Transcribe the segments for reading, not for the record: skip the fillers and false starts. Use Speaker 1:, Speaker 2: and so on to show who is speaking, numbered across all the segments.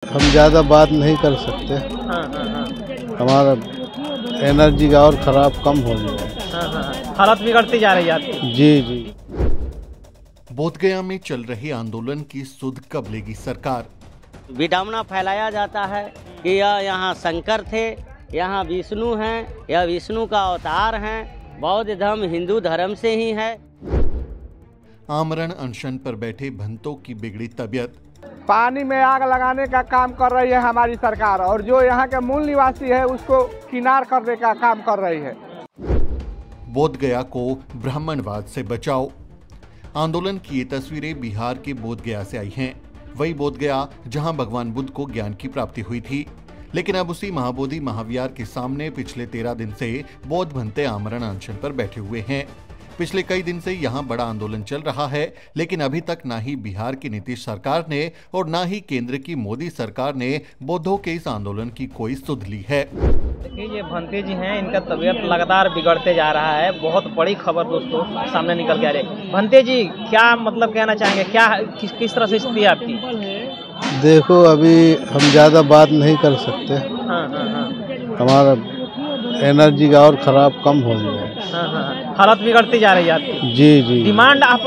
Speaker 1: हम ज़्यादा बात नहीं कर सकते।
Speaker 2: हाँ हाँ हाँ
Speaker 1: हमारा एनर्जी का और ख़राब कम हो जाए।
Speaker 2: हाँ, हालत बिगड़ती जा रही है आपकी।
Speaker 1: जी जी।
Speaker 3: बोधगया में चल रहे आंदोलन की सुध कब लेगी सरकार?
Speaker 4: विडंबना फैलाया जाता है कि यह यहाँ शंकर थे, यहाँ विष्णु हैं, यह विष्णु का अवतार हैं। बौद्ध धर्म हिंदू धर्म से ही है।
Speaker 3: आमरण अनशन पर बैठे भंतों की बिगड़ी तबीयत।
Speaker 5: पानी में आग लगाने का काम कर रही है हमारी सरकार, और जो यहाँ के मूल निवासी है उसको किनार करने का काम कर रही है।
Speaker 3: बोधगया को ब्राह्मणवाद से बचाओ। आंदोलन की ये तस्वीरें बिहार के बोधगया से आई हैं। वही बोधगया जहां भगवान बुद्ध को ज्ञान की प्राप्ति हुई थी, लेकिन अब उसी महाबोधि महाविहार के सामने पिछले 13 दिन से बौद्ध भंते आमरण अनशन पर बैठे हुए हैं। पिछले कई दिन से यहां बड़ा आंदोलन चल रहा है, लेकिन अभी तक ना ही बिहार की नीतीश सरकार ने और ना ही केंद्र की मोदी सरकार ने बौद्धों के इस आंदोलन की कोई सुध ली है।
Speaker 2: देखिए, ये भंते जी हैं, इनका तबीयत लगातार बिगड़ते जा रहा है। बहुत बड़ी खबर दोस्तों सामने निकल के आ रही है। भंते जी क्या मतलब कहना चाहेंगे, क्या किस तरह से स्थिति है आपकी?
Speaker 1: देखो, अभी हम ज़्यादा बात नहीं कर सकते।
Speaker 2: हाँ हाँ हाँ
Speaker 1: हमारा एनर्जी का और ख़राब कम हो जाए।
Speaker 2: हाँ हाँ, हालत बिगड़ती जा रही है आपकी।
Speaker 1: जी जी।
Speaker 2: डिमांड आप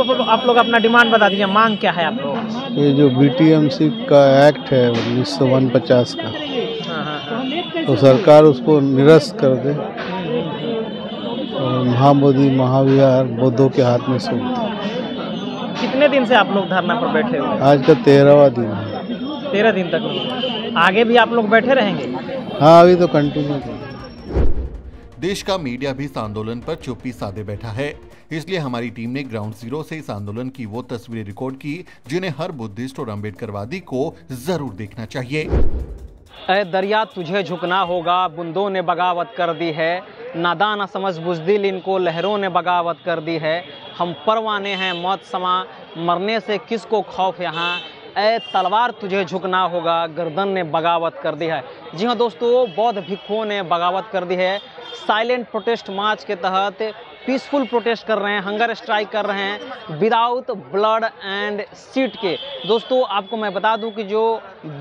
Speaker 2: लोग अपना डिमांड बता दीजिए, मांग क्या है आप लोग?
Speaker 1: ये जो BTMC का एक्ट है 1949 का,
Speaker 2: हाँ हाँ हाँ
Speaker 1: तो सरकार उसको निरस्त कर दे और महाबोधि महाविहार बौद्धों के हाथ में सौंप दे।
Speaker 2: कितने दिन से आप लोग धरना पर बैठे हुए?
Speaker 1: आज का 13वां दिन है।
Speaker 2: 13 दिन तक। आगे भी आप लोग बैठे रहेंगे?
Speaker 1: हाँ, अभी तो कंटिन्यू करें।
Speaker 3: देश का मीडिया भी इस आंदोलन पर चुप्पी साधे बैठा है, इसलिए हमारी टीम ने ग्राउंड जीरो से इस आंदोलन की वो तस्वीरें रिकॉर्ड की जिन्हें हर बुद्धिस्ट और अम्बेडकरवादी को जरूर देखना चाहिए।
Speaker 2: ऐ दरिया तुझे झुकना होगा, बूंदों ने बगावत कर दी है। नादान न समझ बुज़दिल, इनको लहरों ने बगावत कर दी है। हम परवाने हैं मौत समा, मरने से किसको खौफ यहाँ। ऐ तलवार तुझे झुकना होगा, गर्दन ने बगावत कर दी है। जी हाँ दोस्तों, बौद्ध भिक्षुओं ने बगावत कर दी है। साइलेंट प्रोटेस्ट मार्च के तहत पीसफुल प्रोटेस्ट कर रहे हैं, हंगर स्ट्राइक कर रहे हैं विदाउट ब्लड एंड सीट के। दोस्तों आपको मैं बता दूं कि जो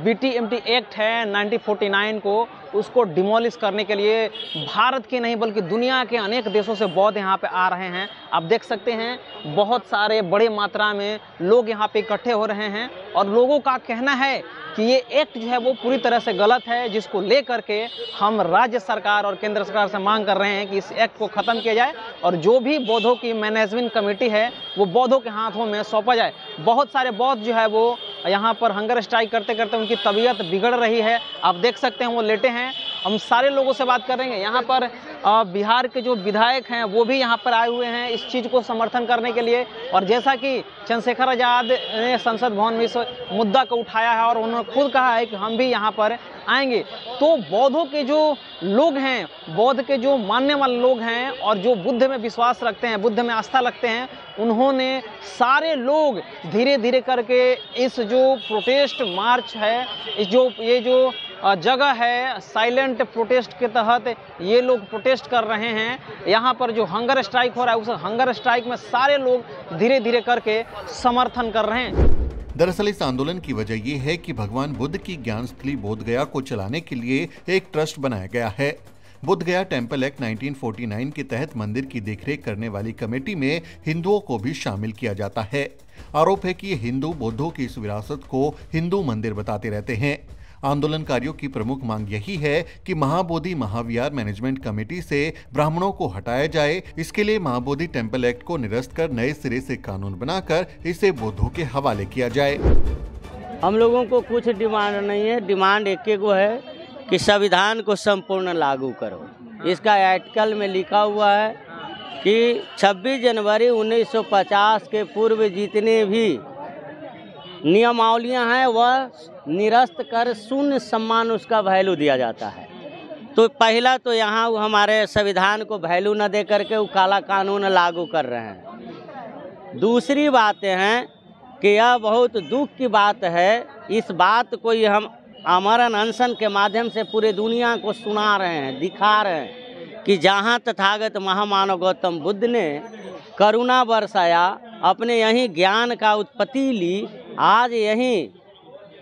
Speaker 2: BTMT एक्ट है 1949 को, उसको डिमोलिश करने के लिए भारत के नहीं बल्कि दुनिया के अनेक देशों से बौद्ध यहाँ पे आ रहे हैं। आप देख सकते हैं बहुत सारे बड़े मात्रा में लोग यहाँ पे इकट्ठे हो रहे हैं, और लोगों का कहना है कि ये एक्ट जो है वो पूरी तरह से गलत है, जिसको लेकर के हम राज्य सरकार और केंद्र सरकार से मांग कर रहे हैं कि इस एक्ट को ख़त्म किया जाए और जो भी बौद्धों की मैनेजमेंट कमेटी है वो बौद्धों के हाथों में सौंपा जाए। बहुत सारे बौद्ध जो है वो यहाँ पर हंगर स्ट्राइक करते करते उनकी तबीयत बिगड़ रही है। आप देख सकते हैं वो लेटे हैं। हम सारे लोगों से बात करेंगे। यहाँ पर बिहार के जो विधायक हैं वो भी यहाँ पर आए हुए हैं इस चीज़ को समर्थन करने के लिए, और जैसा कि चंद्रशेखर आज़ाद ने संसद भवन में इस मुद्दा को उठाया है और उन्होंने खुद कहा है कि हम भी यहाँ पर आएंगे। तो बौद्धों के जो लोग हैं, बौद्ध के जो मानने वाले लोग हैं और जो बुद्ध में विश्वास रखते हैं, बुद्ध में आस्था रखते हैं, उन्होंने सारे लोग धीरे धीरे करके इस जो प्रोटेस्ट मार्च है, ये जो जगह है साइलेंट प्रोटेस्ट के तहत ये लोग प्रोटेस्ट कर रहे हैं। यहाँ पर जो हंगर स्ट्राइक हो रहा है उस हंगर स्ट्राइक में सारे लोग धीरे धीरे करके समर्थन कर रहे हैं।
Speaker 3: दरअसल इस आंदोलन की वजह ये है कि भगवान बुद्ध की ज्ञान स्थली बोधगया को चलाने के लिए एक ट्रस्ट बनाया गया है। बोधगया टेम्पल एक्ट 1949 के तहत मंदिर की देखरेख करने वाली कमेटी में हिंदुओं को भी शामिल किया जाता है। आरोप है कि ये हिंदू बौद्धों की इस विरासत को हिंदू मंदिर बताते रहते हैं। आंदोलनकारियों की प्रमुख मांग यही है कि महाबोधि महाविहार मैनेजमेंट कमेटी से ब्राह्मणों को हटाया जाए। इसके लिए महाबोधि टेम्पल एक्ट को निरस्त कर नए सिरे से कानून बनाकर इसे बौद्धों के हवाले किया जाए।
Speaker 4: हम लोगों को कुछ डिमांड नहीं है, डिमांड एक ही को है कि संविधान को संपूर्ण लागू करो। इसका आर्टिकल में लिखा हुआ है कि 26 जनवरी 1950 के पूर्व जितने भी नियमावलियां हैं वह निरस्त कर शून्य सम्मान उसका वैल्यू दिया जाता है। तो पहला तो यहाँ हमारे संविधान को वैल्यू न दे करके वो काला कानून लागू कर रहे हैं। दूसरी बातें हैं कि यह बहुत दुख की बात है। इस बात को ही हम आमरण अनशन के माध्यम से पूरे दुनिया को सुना रहे हैं, दिखा रहे हैं कि जहाँ तथागत महामानव गौतम बुद्ध ने करुणा बरसाया, अपने यहीं ज्ञान का उत्पत्ति ली, आज यहीं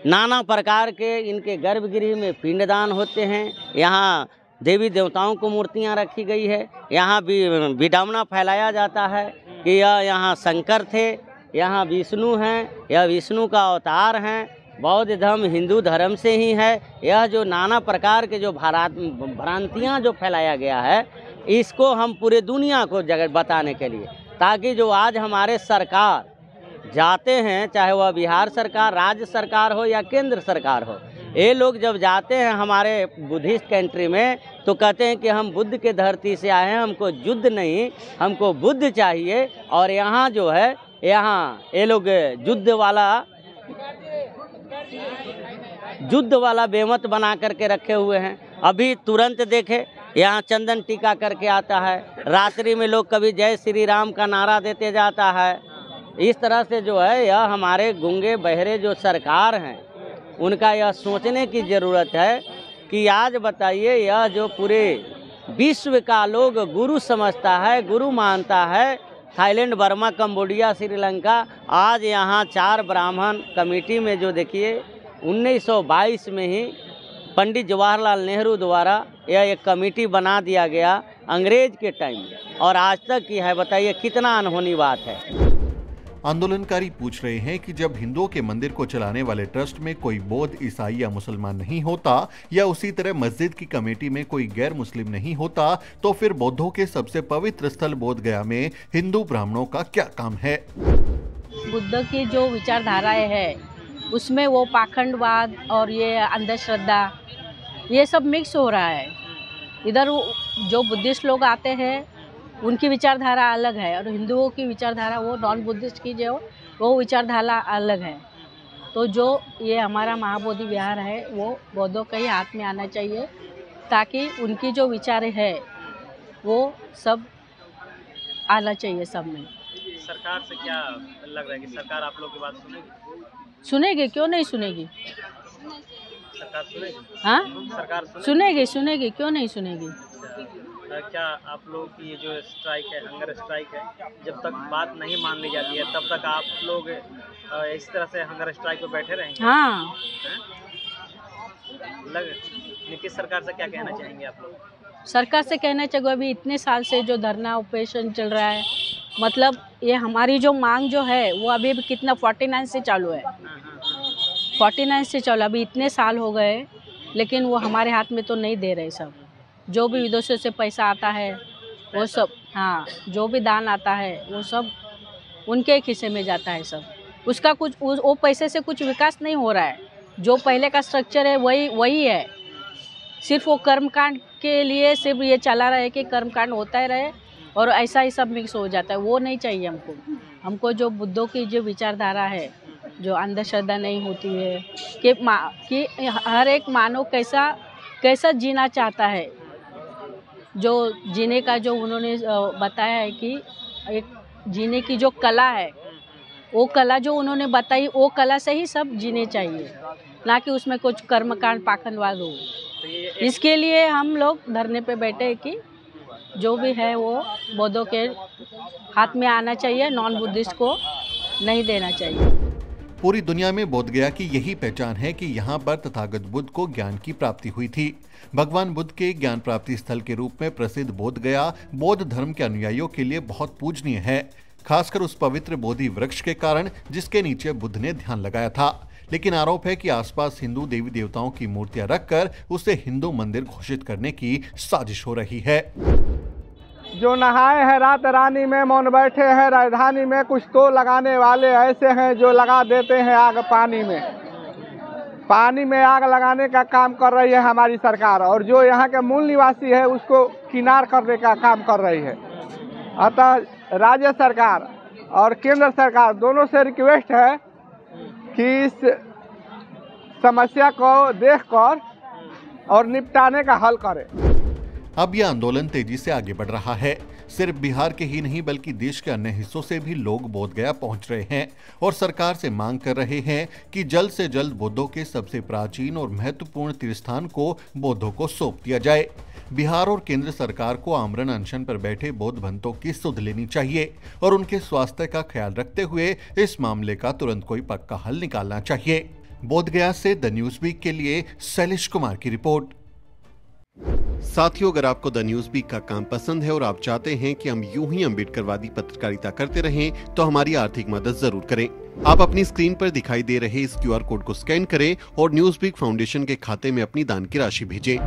Speaker 4: नाना प्रकार के इनके गर्भगृह में पिंडदान होते हैं। यहाँ देवी देवताओं को मूर्तियाँ रखी गई है। यहाँ विडंबना फैलाया जाता है कि यह यहाँ शंकर थे, यहाँ विष्णु हैं, यह विष्णु का अवतार हैं। बौद्ध धर्म हिंदू धर्म से ही है। यह जो नाना प्रकार के जो भ्रांतियाँ जो फैलाया गया है, इसको हम पूरे दुनिया को जगह बताने के लिए, ताकि जो आज हमारे सरकार जाते हैं, चाहे वह बिहार सरकार, राज्य सरकार हो या केंद्र सरकार हो, ये लोग जब जाते हैं हमारे बुद्धिस्ट कंट्री में तो कहते हैं कि हम बुद्ध के धरती से आए हैं, हमको युद्ध नहीं, हमको बुद्ध चाहिए। और यहाँ जो है, यहाँ ये लोग युद्ध वाला बेमत बना करके रखे हुए हैं। अभी तुरंत देखे, यहाँ चंदन टीका करके आता है, रात्रि में लोग कभी जय श्री राम का नारा देते जाता है। इस तरह से जो है, यह हमारे गूंगे बहरे जो सरकार हैं, उनका यह सोचने की ज़रूरत है कि आज बताइए, यह जो पूरे विश्व का लोग गुरु समझता है, गुरु मानता है, थाईलैंड, बर्मा, कंबोडिया, श्रीलंका, आज यहाँ 4 ब्राह्मण कमेटी में जो देखिए 1922 में ही पंडित जवाहरलाल नेहरू द्वारा यह एक कमेटी बना दिया गया अंग्रेज के टाइम में, और आज तक की है। बताइए कितना अनहोनी बात है।
Speaker 3: आंदोलनकारी पूछ रहे हैं कि जब हिंदुओं के मंदिर को चलाने वाले ट्रस्ट में कोई बौद्ध, ईसाई या मुसलमान नहीं होता, या उसी तरह मस्जिद की कमेटी में कोई गैर मुस्लिम नहीं होता, तो फिर बौद्धों के सबसे पवित्र स्थल बोध गया में हिंदू ब्राह्मणों का क्या काम है?
Speaker 6: बुद्ध की जो विचारधाराएं है, उसमें वो पाखंडवाद और ये अंधश्रद्धा, ये सब मिक्स हो रहा है। इधर जो बुद्धिस्ट लोग आते हैं उनकी विचारधारा अलग है, और हिंदुओं की विचारधारा, वो नॉन बुद्धिस्ट की जो वो विचारधारा अलग है। तो जो ये हमारा महाबोधि विहार है, वो बौद्धों के ही हाथ में आना चाहिए, ताकि उनकी जो विचार है वो सब आना चाहिए सब में।
Speaker 2: सरकार से क्या लग रहा है कि सरकार आप लोग की बात सुनेगी?
Speaker 6: सुनेगी, क्यों नहीं सुनेगी?
Speaker 2: सरकार सुनेगी?
Speaker 6: हाँ,
Speaker 2: सरकार
Speaker 6: सुनेगी, क्यों नहीं सुनेगी?
Speaker 2: क्या आप लोग की ये जो स्ट्राइक है, हंगर स्ट्राइक है, जब तक बात नहीं मान ली जाती है तब तक आप लोग इस तरह से हंगर स्ट्राइक पे बैठे रहेंगे?
Speaker 6: हाँ।
Speaker 2: नीतीश सरकार से क्या कहना चाहेंगे आप लोग?
Speaker 6: सरकार से कहना चाहिए, अभी इतने साल से जो धरना ऑपरेशन चल रहा है, मतलब ये हमारी जो मांग जो है वो अभी भी कितना 49 से चालू है, 49 से चालू, अभी इतने साल हो गए, लेकिन वो हमारे हाथ में तो नहीं दे रहे। सब जो भी विदेशों से पैसा आता है वो सब, हाँ, जो भी दान आता है वो सब उनके हिस्से में जाता है सब। उसका कुछ वो पैसे से कुछ विकास नहीं हो रहा है। जो पहले का स्ट्रक्चर है वही है। सिर्फ वो कर्मकांड के लिए सिर्फ ये चला रहा है कि कर्मकांड होता ही रहे और ऐसा ही सब मिक्स हो जाता है। वो नहीं चाहिए हमको। हमको जो बुद्धों की जो विचारधारा है, जो अंधश्रद्धा नहीं होती है कि हर एक मानव कैसा जीना चाहता है, जो जीने का जो उन्होंने बताया है कि एक जीने की जो कला है, वो कला जो उन्होंने बताई, वो कला से ही सब जीने चाहिए, ना कि उसमें कुछ कर्मकांड पाखंडवाद हो। इसके लिए हम लोग धरने पे बैठे हैं कि जो भी है वो बौद्धों के हाथ में आना चाहिए, नॉन बुद्धिस्ट को नहीं देना चाहिए।
Speaker 3: पूरी दुनिया में बोध गया की यही पहचान है कि यहाँ पर तथागत बुद्ध को ज्ञान की प्राप्ति हुई थी। भगवान बुद्ध के ज्ञान प्राप्ति स्थल के रूप में प्रसिद्ध बोध गया बौद्ध धर्म के अनुयायियों के लिए बहुत पूजनीय है, खासकर उस पवित्र बोधि वृक्ष के कारण जिसके नीचे बुद्ध ने ध्यान लगाया था। लेकिन आरोप है कि आसपास हिंदू देवी देवताओं की मूर्तियां रखकर उसे हिंदू मंदिर घोषित करने की साजिश हो रही है।
Speaker 5: जो नहाए हैं रात रानी में, मौन बैठे हैं राजधानी में, कुछ तो लगाने वाले ऐसे हैं जो लगा देते हैं आग पानी में। पानी में आग लगाने का काम कर रही है हमारी सरकार, और जो यहाँ के मूल निवासी है उसको किनार करने का काम कर रही है। अतः राज्य सरकार और केंद्र सरकार दोनों से रिक्वेस्ट है कि इस समस्या को देखकर और निपटाने का हल करें।
Speaker 3: अब यह आंदोलन तेजी से आगे बढ़ रहा है। सिर्फ बिहार के ही नहीं बल्कि देश के अन्य हिस्सों से भी लोग बोध गया पहुंच रहे हैं और सरकार से मांग कर रहे हैं कि जल्द से जल्द बौद्धों के सबसे प्राचीन और महत्वपूर्ण तीर्थस्थान को बौद्धों को सौंप दिया जाए। बिहार और केंद्र सरकार को आमरण अनशन पर बैठे बौद्ध भक्तों की सुध लेनी चाहिए और उनके स्वास्थ्य का ख्याल रखते हुए इस मामले का तुरंत कोई पक्का हल निकालना चाहिए। बोधगया से द न्यूज वीक के लिए शैलेश कुमार की रिपोर्ट।
Speaker 7: साथियों, अगर आपको द न्यूज वीक का काम पसंद है और आप चाहते हैं कि हम यूं ही अम्बेडकरवादी पत्रकारिता करते रहें, तो हमारी आर्थिक मदद जरूर करें। आप अपनी स्क्रीन पर दिखाई दे रहे इस QR कोड को स्कैन करें और न्यूज वीक फाउंडेशन के खाते में अपनी दान की राशि भेजें।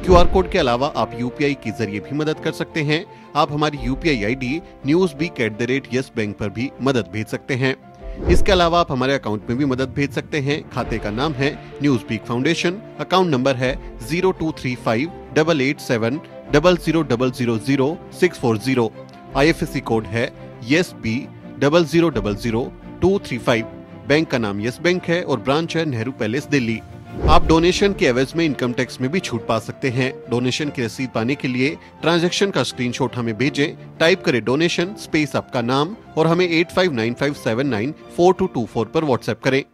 Speaker 7: QR कोड के अलावा आप UPI के जरिए भी मदद कर सकते हैं। आप हमारी UPI ID newsweek@yes bank पर भी मदद भेज सकते हैं। इसके अलावा आप हमारे अकाउंट में भी मदद भेज सकते हैं। खाते का नाम है news week foundation, account number है 02358800000640। IFSC कोड है YesB000235। बैंक का नाम यस बैंक है और ब्रांच है नेहरू पैलेस, दिल्ली। आप डोनेशन के एवज में इनकम टैक्स में भी छूट पा सकते हैं। डोनेशन की रसीद पाने के लिए ट्रांजैक्शन का स्क्रीनशॉट हमें भेजें। टाइप करें डोनेशन स्पेस आपका नाम और हमें 8595794224 पर व्हाट्सएप करें।